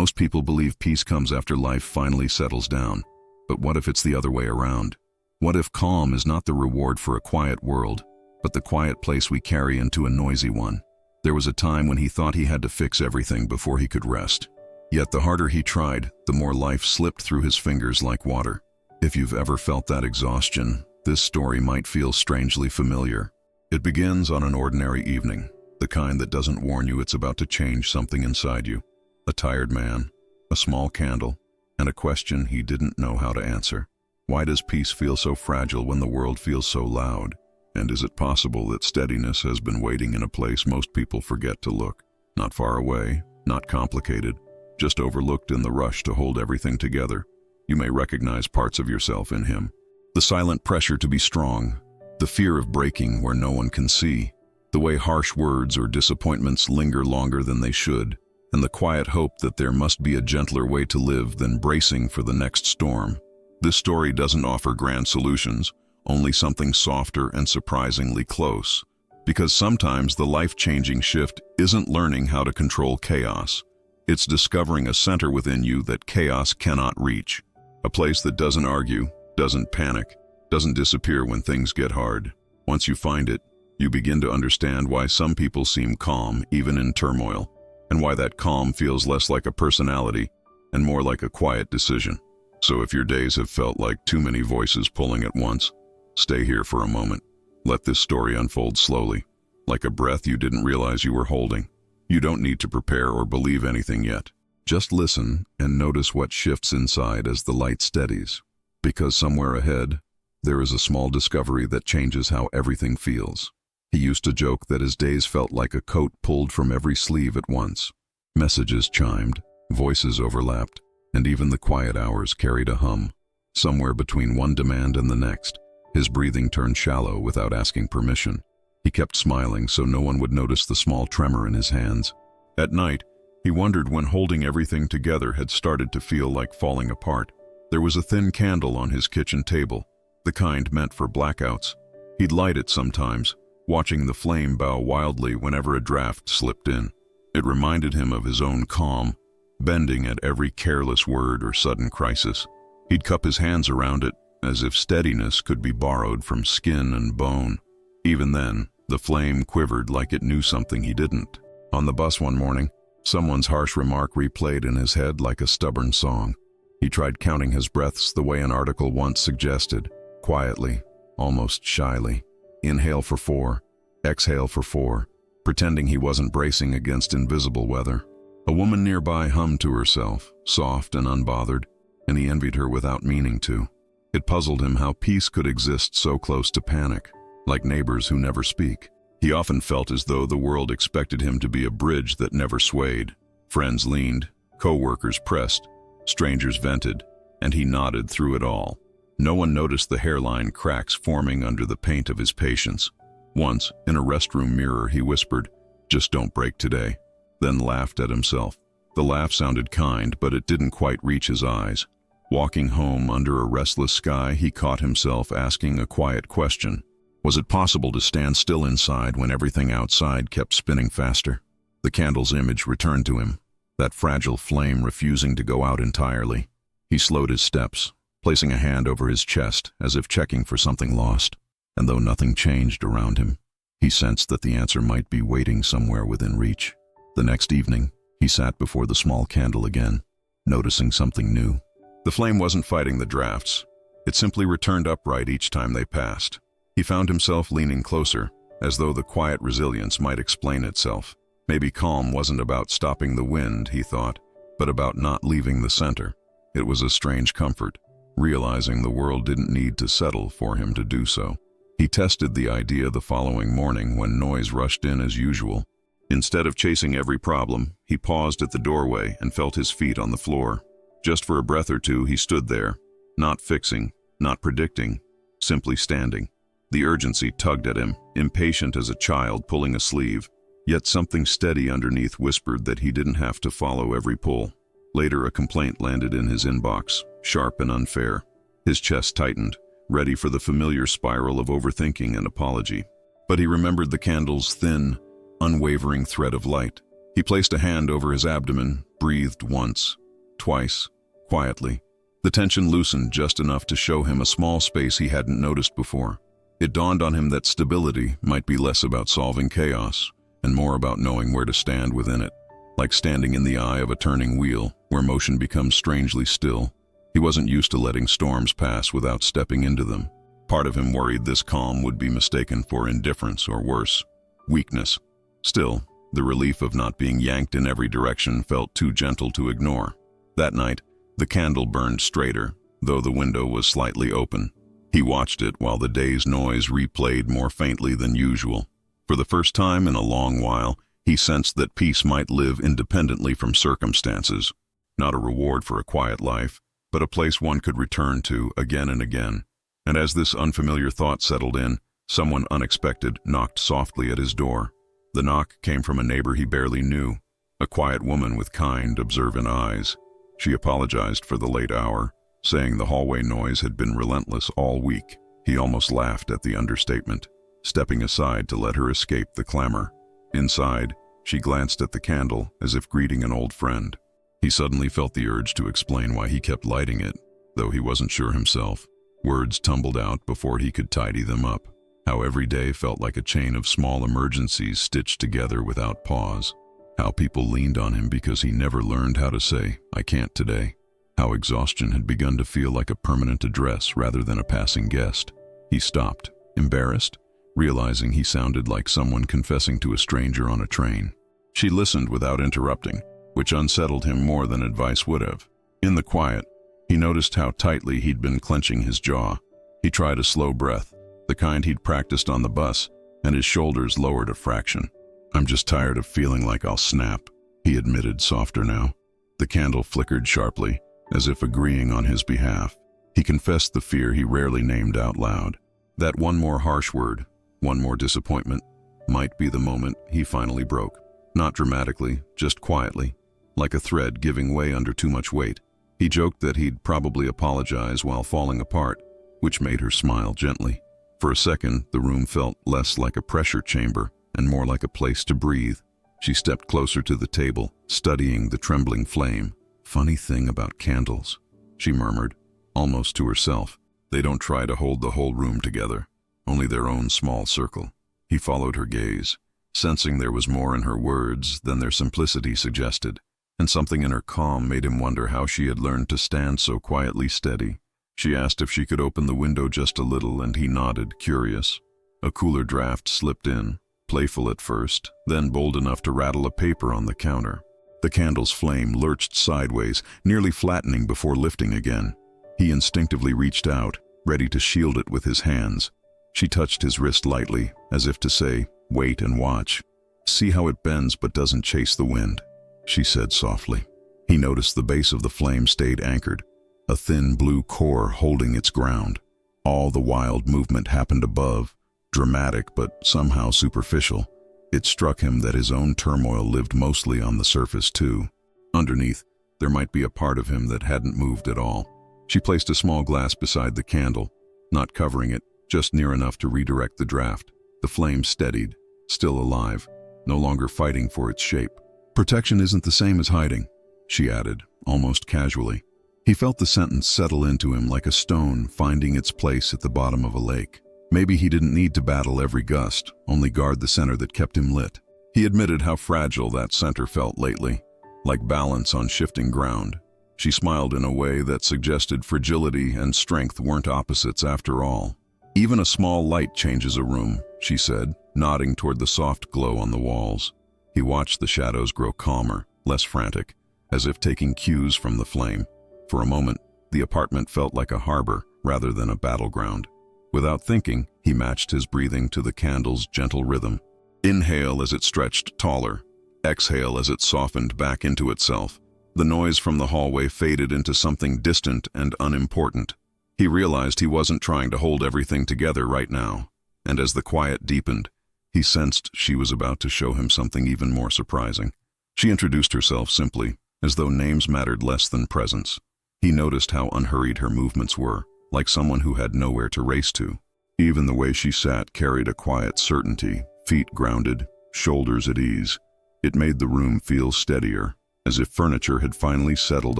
Most people believe peace comes after life finally settles down. But what if it's the other way around? What if calm is not the reward for a quiet world, but the quiet place we carry into a noisy one? There was a time when he thought he had to fix everything before he could rest. Yet the harder he tried, the more life slipped through his fingers like water. If you've ever felt that exhaustion, this story might feel strangely familiar. It begins on an ordinary evening, the kind that doesn't warn you it's about to change something inside you. A tired man, a small candle, and a question he didn't know how to answer. Why does peace feel so fragile when the world feels so loud? And is it possible that steadiness has been waiting in a place most people forget to look? Not far away, not complicated, just overlooked in the rush to hold everything together. You may recognize parts of yourself in him. The silent pressure to be strong, the fear of breaking where no one can see, the way harsh words or disappointments linger longer than they should, and the quiet hope that there must be a gentler way to live than bracing for the next storm. This story doesn't offer grand solutions, only something softer and surprisingly close. Because sometimes the life-changing shift isn't learning how to control chaos. It's discovering a center within you that chaos cannot reach. A place that doesn't argue, doesn't panic, doesn't disappear when things get hard. Once you find it, you begin to understand why some people seem calm even in turmoil, and why that calm feels less like a personality and more like a quiet decision. So if your days have felt like too many voices pulling at once, stay here for a moment. Let this story unfold slowly, like a breath you didn't realize you were holding. You don't need to prepare or believe anything yet. Just listen and notice what shifts inside as the light steadies. Because somewhere ahead, there is a small discovery that changes how everything feels. He used to joke that his days felt like a coat pulled from every sleeve at once. Messages chimed, voices overlapped, and even the quiet hours carried a hum. Somewhere between one demand and the next, his breathing turned shallow without asking permission. He kept smiling so no one would notice the small tremor in his hands. At night, he wondered when holding everything together had started to feel like falling apart. There was a thin candle on his kitchen table, the kind meant for blackouts. He'd light it sometimes, watching the flame bow wildly whenever a draft slipped in. It reminded him of his own calm, bending at every careless word or sudden crisis. He'd cup his hands around it, as if steadiness could be borrowed from skin and bone. Even then, the flame quivered like it knew something he didn't. On the bus one morning, someone's harsh remark replayed in his head like a stubborn song. He tried counting his breaths the way an article once suggested, quietly, almost shyly. Inhale for 4, exhale for 4, pretending he wasn't bracing against invisible weather. A woman nearby hummed to herself, soft and unbothered, and he envied her without meaning to. It puzzled him how peace could exist so close to panic, like neighbors who never speak. He often felt as though the world expected him to be a bridge that never swayed. Friends leaned, co-workers pressed, strangers vented, and he nodded through it all. No one noticed the hairline cracks forming under the paint of his patience. Once, in a restroom mirror, he whispered, "Just don't break today," then laughed at himself. The laugh sounded kind, but it didn't quite reach his eyes. Walking home under a restless sky, he caught himself asking a quiet question. Was it possible to stand still inside when everything outside kept spinning faster? The candle's image returned to him, that fragile flame refusing to go out entirely. He slowed his steps, placing a hand over his chest as if checking for something lost. And though nothing changed around him, he sensed that the answer might be waiting somewhere within reach. The next evening, he sat before the small candle again, noticing something new. The flame wasn't fighting the drafts. It simply returned upright each time they passed. He found himself leaning closer, as though the quiet resilience might explain itself. Maybe calm wasn't about stopping the wind, he thought, but about not leaving the center. It was a strange comfort, realizing the world didn't need to settle for him to do so. He tested the idea the following morning when noise rushed in as usual. Instead of chasing every problem, he paused at the doorway and felt his feet on the floor. Just for a breath or two, he stood there, not fixing, not predicting, simply standing. The urgency tugged at him, impatient as a child pulling a sleeve, yet something steady underneath whispered that he didn't have to follow every pull. Later, a complaint landed in his inbox, sharp and unfair. His chest tightened, ready for the familiar spiral of overthinking and apology. But he remembered the candle's thin, unwavering thread of light. He placed a hand over his abdomen, breathed once, twice, quietly. The tension loosened just enough to show him a small space he hadn't noticed before. It dawned on him that stability might be less about solving chaos and more about knowing where to stand within it, like standing in the eye of a turning wheel where motion becomes strangely still. He wasn't used to letting storms pass without stepping into them. Part of him worried this calm would be mistaken for indifference or worse, weakness. Still, the relief of not being yanked in every direction felt too gentle to ignore. That night, the candle burned straighter, though the window was slightly open. He watched it while the day's noise replayed more faintly than usual. For the first time in a long while, he sensed that peace might live independently from circumstances. Not a reward for a quiet life, but a place one could return to again and again. And as this unfamiliar thought settled in, someone unexpected knocked softly at his door. The knock came from a neighbor he barely knew, a quiet woman with kind, observant eyes. She apologized for the late hour, saying the hallway noise had been relentless all week. He almost laughed at the understatement, stepping aside to let her escape the clamor. Inside, she glanced at the candle as if greeting an old friend. He suddenly felt the urge to explain why he kept lighting it, though he wasn't sure himself. Words tumbled out before he could tidy them up. How every day felt like a chain of small emergencies stitched together without pause. How people leaned on him because he never learned how to say, "I can't today." How exhaustion had begun to feel like a permanent address rather than a passing guest. He stopped, embarrassed, realizing he sounded like someone confessing to a stranger on a train. She listened without interrupting, which unsettled him more than advice would have. In the quiet, he noticed how tightly he'd been clenching his jaw. He tried a slow breath, the kind he'd practiced on the bus, and his shoulders lowered a fraction. "I'm just tired of feeling like I'll snap," he admitted, softer now. The candle flickered sharply, as if agreeing on his behalf. He confessed the fear he rarely named out loud. That one more harsh word, one more disappointment, might be the moment he finally broke. Not dramatically, just quietly, like a thread giving way under too much weight. He joked that he'd probably apologize while falling apart, which made her smile gently. For a second, the room felt less like a pressure chamber and more like a place to breathe. She stepped closer to the table, studying the trembling flame. "Funny thing about candles," she murmured, almost to herself. "They don't try to hold the whole room together, only their own small circle." He followed her gaze, sensing there was more in her words than their simplicity suggested, and something in her calm made him wonder how she had learned to stand so quietly steady. She asked if she could open the window just a little, and he nodded, curious. A cooler draft slipped in, playful at first, then bold enough to rattle a paper on the counter. The candle's flame lurched sideways, nearly flattening before lifting again. He instinctively reached out, ready to shield it with his hands. She touched his wrist lightly, as if to say, "Wait and watch. See how it bends but doesn't chase the wind," she said softly. He noticed the base of the flame stayed anchored, a thin blue core holding its ground. All the wild movement happened above, dramatic but somehow superficial. It struck him that his own turmoil lived mostly on the surface too. Underneath, there might be a part of him that hadn't moved at all. She placed a small glass beside the candle, not covering it, just near enough to redirect the draft. The flame steadied, still alive, no longer fighting for its shape. "Protection isn't the same as hiding," she added, almost casually. He felt the sentence settle into him like a stone finding its place at the bottom of a lake. Maybe he didn't need to battle every gust, only guard the center that kept him lit. He admitted how fragile that center felt lately, like balance on shifting ground. She smiled in a way that suggested fragility and strength weren't opposites after all. "Even a small light changes a room," she said, nodding toward the soft glow on the walls. He watched the shadows grow calmer, less frantic, as if taking cues from the flame. For a moment, the apartment felt like a harbor rather than a battleground. Without thinking, he matched his breathing to the candle's gentle rhythm. Inhale as it stretched taller, exhale as it softened back into itself. The noise from the hallway faded into something distant and unimportant. He realized he wasn't trying to hold everything together right now, and as the quiet deepened, he sensed she was about to show him something even more surprising. She introduced herself simply, as though names mattered less than presence. He noticed how unhurried her movements were, like someone who had nowhere to race to. Even the way she sat carried a quiet certainty, feet grounded, shoulders at ease. It made the room feel steadier, as if furniture had finally settled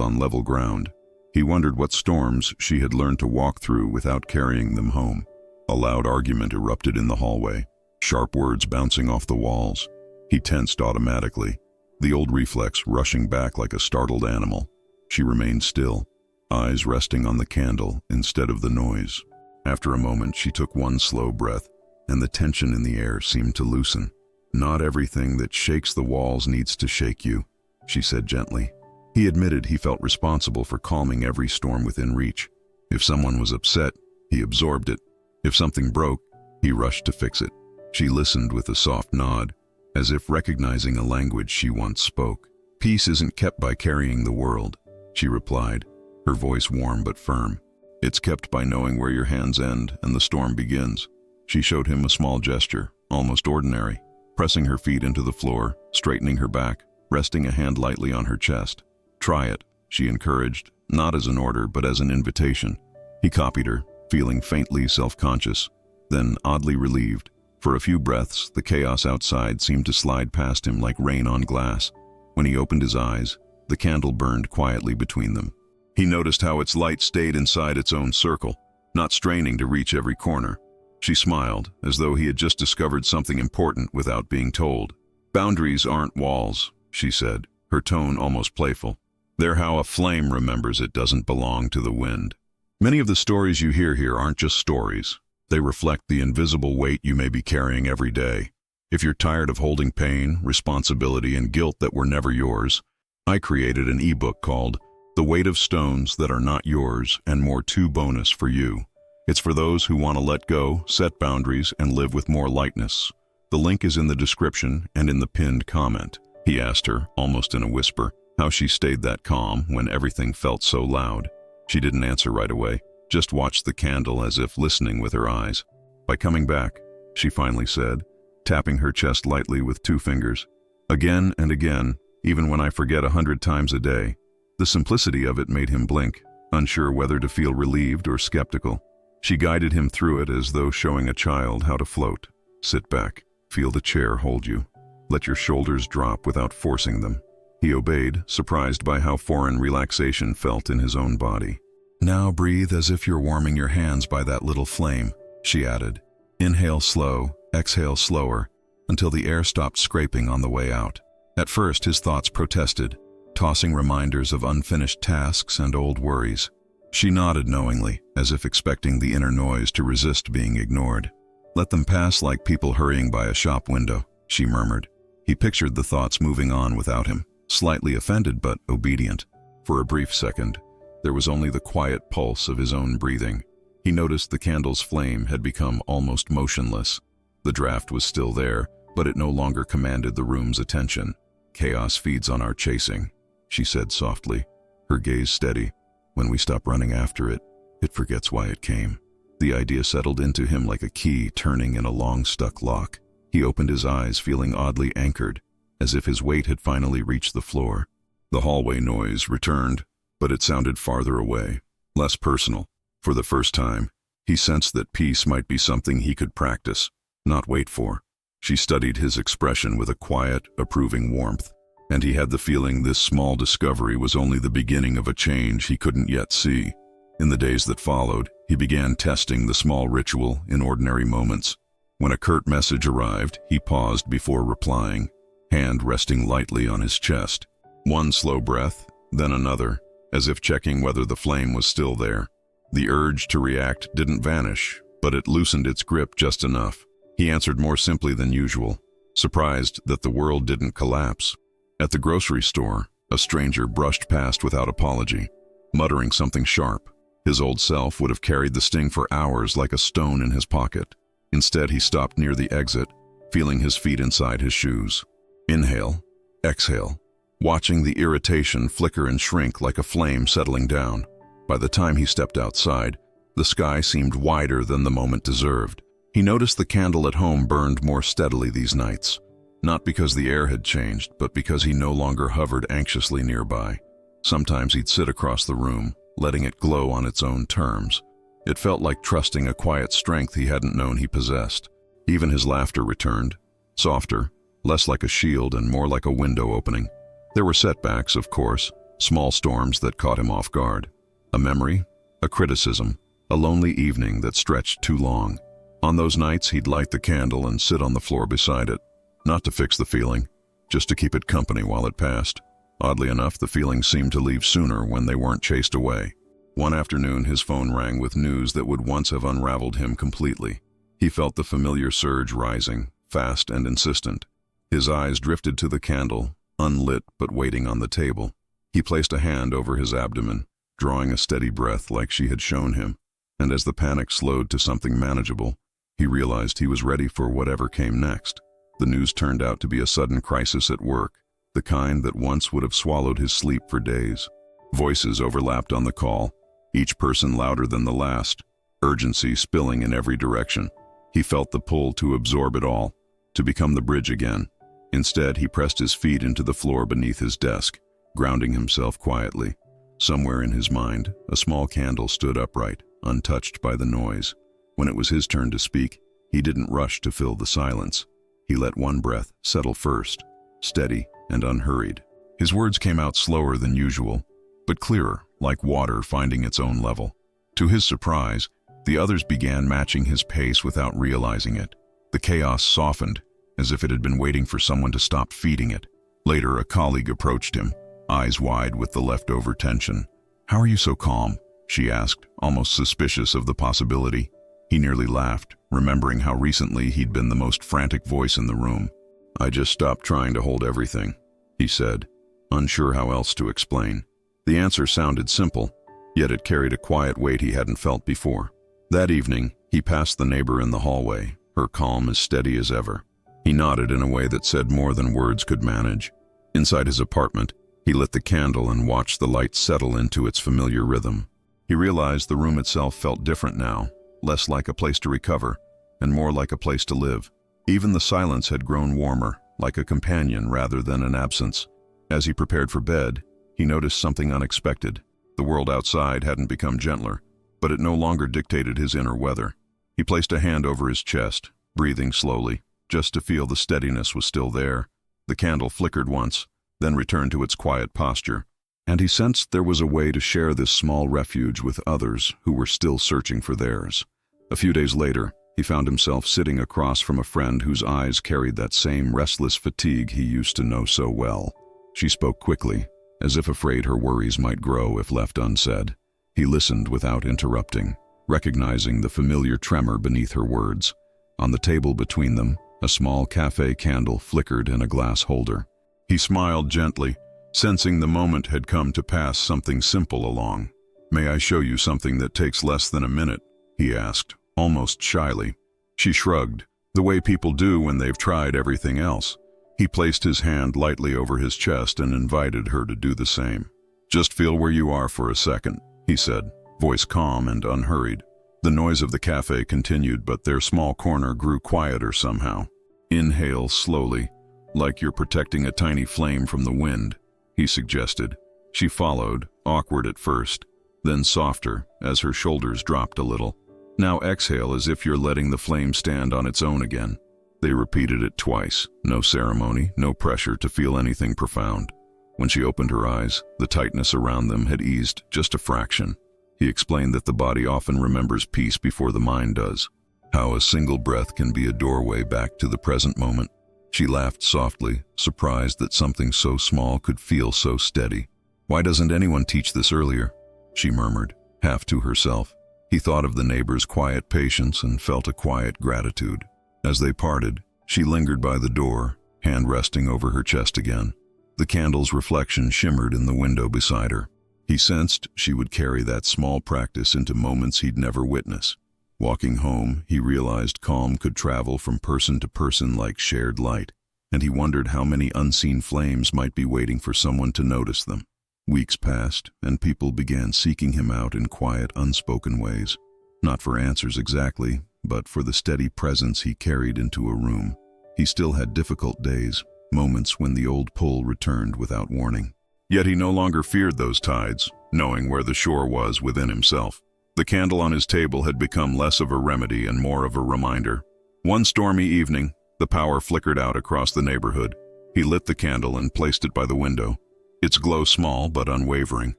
on level ground. He wondered what storms she had learned to walk through without carrying them home. A loud argument erupted in the hallway, sharp words bouncing off the walls. He tensed automatically, the old reflex rushing back like a startled animal. She remained still, eyes resting on the candle instead of the noise. After a moment, she took one slow breath, and the tension in the air seemed to loosen. "Not everything that shakes the walls needs to shake you," she said gently. He admitted he felt responsible for calming every storm within reach. If someone was upset, he absorbed it. If something broke, he rushed to fix it. She listened with a soft nod, as if recognizing a language she once spoke. "Peace isn't kept by carrying the world," she replied, her voice warm but firm. "It's kept by knowing where your hands end and the storm begins." She showed him a small gesture, almost ordinary, pressing her feet into the floor, straightening her back, resting a hand lightly on her chest. "Try it," she encouraged, not as an order but as an invitation. He copied her, feeling faintly self-conscious, then oddly relieved. For a few breaths, the chaos outside seemed to slide past him like rain on glass. When he opened his eyes, the candle burned quietly between them. He noticed how its light stayed inside its own circle, not straining to reach every corner. She smiled, as though he had just discovered something important without being told. "Boundaries aren't walls," she said, her tone almost playful. "They're how a flame remembers it doesn't belong to the wind." Many of the stories you hear here aren't just stories. They reflect the invisible weight you may be carrying every day. If you're tired of holding pain, responsibility, and guilt that were never yours, I created an ebook called "The Weight of Stones That Are Not Yours and More Too Bonus for You." It's for those who want to let go, set boundaries, and live with more lightness. The link is in the description and in the pinned comment. He asked her, almost in a whisper, how she stayed that calm when everything felt so loud. She didn't answer right away, just watched the candle as if listening with her eyes. "By coming back," she finally said, tapping her chest lightly with 2 fingers. "Again and again, even when I forget 100 times a day." The simplicity of it made him blink, unsure whether to feel relieved or skeptical. She guided him through it as though showing a child how to float. "Sit back, feel the chair hold you. Let your shoulders drop without forcing them." He obeyed, surprised by how foreign relaxation felt in his own body. "Now breathe as if you're warming your hands by that little flame," she added. "Inhale slow, exhale slower, until the air stopped scraping on the way out." At first his thoughts protested, tossing reminders of unfinished tasks and old worries. She nodded knowingly, as if expecting the inner noise to resist being ignored. "Let them pass like people hurrying by a shop window," she murmured. He pictured the thoughts moving on without him, slightly offended but obedient. For a brief second, there was only the quiet pulse of his own breathing. He noticed the candle's flame had become almost motionless. The draft was still there, but it no longer commanded the room's attention. "Chaos feeds on our chasing," she said softly, her gaze steady. "When we stop running after it, it forgets why it came." The idea settled into him like a key turning in a long-stuck lock. He opened his eyes, feeling oddly anchored, as if his weight had finally reached the floor. The hallway noise returned, but it sounded farther away, less personal. For the first time, he sensed that peace might be something he could practice, not wait for. She studied his expression with a quiet, approving warmth, and he had the feeling this small discovery was only the beginning of a change he couldn't yet see. In the days that followed, he began testing the small ritual in ordinary moments. When a curt message arrived, he paused before replying, hand resting lightly on his chest. One slow breath, then another, as if checking whether the flame was still there. The urge to react didn't vanish, but it loosened its grip just enough. He answered more simply than usual, surprised that the world didn't collapse. At the grocery store, a stranger brushed past without apology, muttering something sharp. His old self would have carried the sting for hours like a stone in his pocket. Instead, he stopped near the exit, feeling his feet inside his shoes. Inhale, exhale, watching the irritation flicker and shrink like a flame settling down. By the time he stepped outside, the sky seemed wider than the moment deserved. He noticed the candle at home burned more steadily these nights, not because the air had changed, but because he no longer hovered anxiously nearby. Sometimes he'd sit across the room, letting it glow on its own terms. It felt like trusting a quiet strength he hadn't known he possessed. Even his laughter returned, softer, less like a shield and more like a window opening. There were setbacks, of course, small storms that caught him off guard. A memory, a criticism, a lonely evening that stretched too long. On those nights, he'd light the candle and sit on the floor beside it, not to fix the feeling, just to keep it company while it passed. Oddly enough, the feelings seemed to leave sooner when they weren't chased away. One afternoon, his phone rang with news that would once have unraveled him completely. He felt the familiar surge rising, fast and insistent. His eyes drifted to the candle, unlit but waiting on the table. He placed a hand over his abdomen, drawing a steady breath like she had shown him, and as the panic slowed to something manageable, he realized he was ready for whatever came next. The news turned out to be a sudden crisis at work, the kind that once would have swallowed his sleep for days. Voices overlapped on the call, each person louder than the last, urgency spilling in every direction. He felt the pull to absorb it all, to become the bridge again. Instead, he pressed his feet into the floor beneath his desk, grounding himself quietly. Somewhere in his mind, a small candle stood upright, untouched by the noise. When it was his turn to speak, he didn't rush to fill the silence. He let one breath settle first, steady and unhurried. His words came out slower than usual, but clearer, like water finding its own level. To his surprise, the others began matching his pace without realizing it. The chaos softened, as if it had been waiting for someone to stop feeding it. Later, a colleague approached him, eyes wide with the leftover tension. "How are you so calm?" she asked, almost suspicious of the possibility. He nearly laughed, remembering how recently he'd been the most frantic voice in the room. "I just stopped trying to hold everything," he said, unsure how else to explain. The answer sounded simple, yet it carried a quiet weight he hadn't felt before. That evening, he passed the neighbor in the hallway, her calm as steady as ever. He nodded in a way that said more than words could manage. Inside his apartment, he lit the candle and watched the light settle into its familiar rhythm. He realized the room itself felt different now, less like a place to recover, and more like a place to live. Even the silence had grown warmer, like a companion rather than an absence. As he prepared for bed, he noticed something unexpected. The world outside hadn't become gentler, but it no longer dictated his inner weather. He placed a hand over his chest, breathing slowly, just to feel the steadiness was still there. The candle flickered once, then returned to its quiet posture, and he sensed there was a way to share this small refuge with others who were still searching for theirs. A few days later, he found himself sitting across from a friend whose eyes carried that same restless fatigue he used to know so well. She spoke quickly, as if afraid her worries might grow if left unsaid. He listened without interrupting, recognizing the familiar tremor beneath her words. On the table between them, a small cafe candle flickered in a glass holder. He smiled gently, sensing the moment had come to pass something simple along. "May I show you something that takes less than a minute?" he asked, almost shyly. She shrugged, the way people do when they've tried everything else. He placed his hand lightly over his chest and invited her to do the same. "Just feel where you are for a second," he said, voice calm and unhurried. The noise of the cafe continued, but their small corner grew quieter somehow. "Inhale slowly, like you're protecting a tiny flame from the wind," he suggested. She followed, awkward at first, then softer as her shoulders dropped a little. "Now exhale as if you're letting the flame stand on its own again." They repeated it twice, no ceremony, no pressure to feel anything profound. When she opened her eyes, the tightness around them had eased just a fraction. He explained that the body often remembers peace before the mind does, how a single breath can be a doorway back to the present moment. She laughed softly, surprised that something so small could feel so steady. "Why doesn't anyone teach this earlier?" she murmured, half to herself. He thought of the neighbor's quiet patience and felt a quiet gratitude. As they parted, she lingered by the door, hand resting over her chest again. The candle's reflection shimmered in the window beside her. He sensed she would carry that small practice into moments he'd never witness. Walking home, he realized calm could travel from person to person like shared light, and he wondered how many unseen flames might be waiting for someone to notice them. Weeks passed, and people began seeking him out in quiet, unspoken ways. Not for answers exactly, but for the steady presence he carried into a room. He still had difficult days, moments when the old pull returned without warning. Yet he no longer feared those tides, knowing where the shore was within himself. The candle on his table had become less of a remedy and more of a reminder. One stormy evening, the power flickered out across the neighborhood. He lit the candle and placed it by the window, its glow small but unwavering.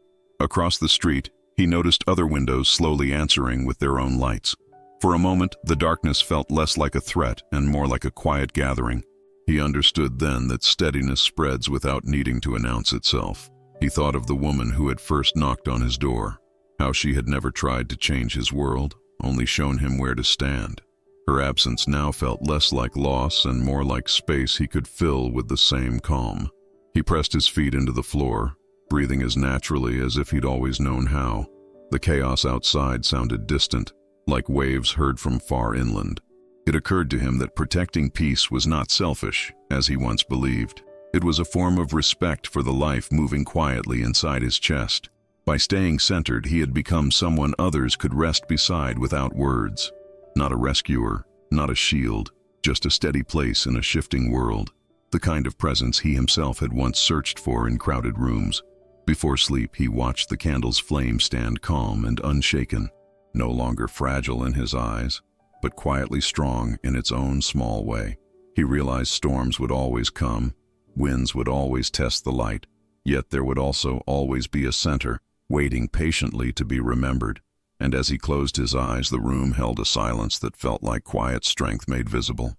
Across the street, he noticed other windows slowly answering with their own lights. For a moment, the darkness felt less like a threat and more like a quiet gathering. He understood then that steadiness spreads without needing to announce itself. He thought of the woman who had first knocked on his door, how she had never tried to change his world, only shown him where to stand. Her absence now felt less like loss and more like space he could fill with the same calm. He pressed his feet into the floor, breathing as naturally as if he'd always known how. The chaos outside sounded distant, like waves heard from far inland. It occurred to him that protecting peace was not selfish, as he once believed. It was a form of respect for the life moving quietly inside his chest. By staying centered, he had become someone others could rest beside without words. Not a rescuer, not a shield, just a steady place in a shifting world. The kind of presence he himself had once searched for in crowded rooms. Before sleep, he watched the candle's flame stand calm and unshaken, no longer fragile in his eyes, but quietly strong in its own small way. He realized storms would always come, winds would always test the light, yet there would also always be a center, waiting patiently to be remembered. And as he closed his eyes, the room held a silence that felt like quiet strength made visible.